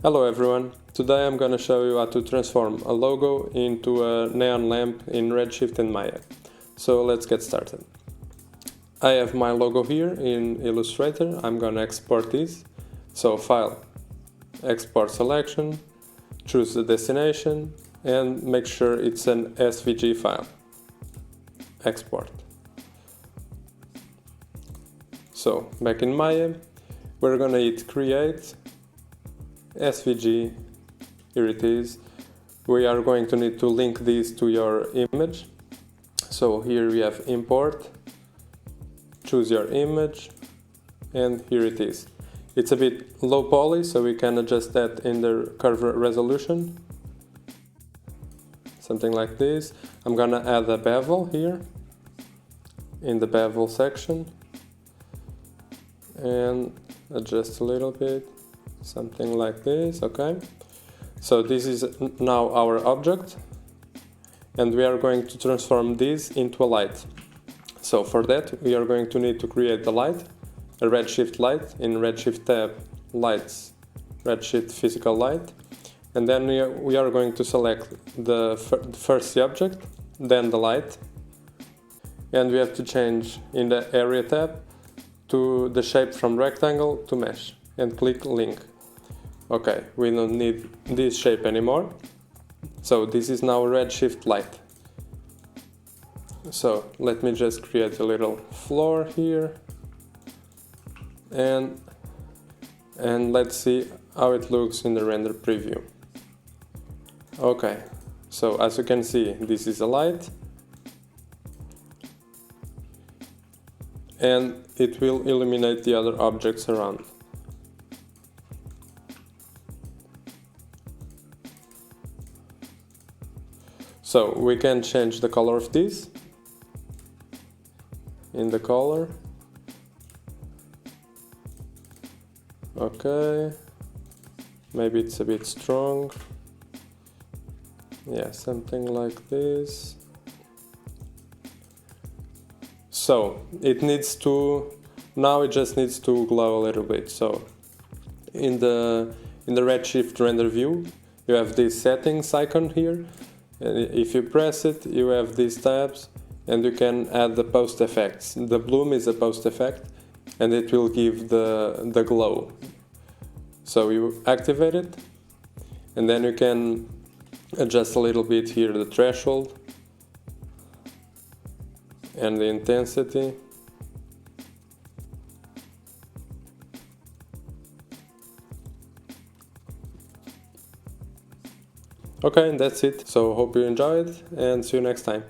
Hello everyone, today I'm gonna show you how to transform a logo into a neon lamp in Redshift and Maya. So let's get started. I have my logo here in Illustrator. I'm gonna export this. So File, Export Selection, choose the destination and make sure it's an SVG file. Export. So back in Maya, we're gonna hit Create, SVG, here it is. We are going to need to link this to your image. So here we have import, choose your image, and here it is. It's a bit low poly, so we can adjust that in the curve resolution. Something like this. I'm gonna add a bevel here, in the bevel section, and adjust a little bit. Something like this, okay? So this is now our object, and we are going to transform this into a light. So for that, we are going to need to create the light, a Redshift light, in Redshift tab, Lights, Redshift Physical Light, and then we are going to select first the object, then the light, and we have to change in the Area tab to the shape from rectangle to mesh, and click Link. Okay, we don't need this shape anymore. So this is now Redshift light. So let me just create a little floor here. And let's see how it looks in the render preview. Okay, so as you can see, this is a light. And it will illuminate the other objects around. So we can change the color of this in the color. Okay, maybe it's a bit strong. Yeah, something like this. So it needs to, now it just needs to glow a little bit. So in the Redshift render view, you have this settings icon here. If you press it, you have these tabs and you can add the post effects. The bloom is a post effect and it will give the glow. So you activate it and then you can adjust a little bit here the threshold and the intensity. Okay, and that's it. So hope you enjoyed and see you next time.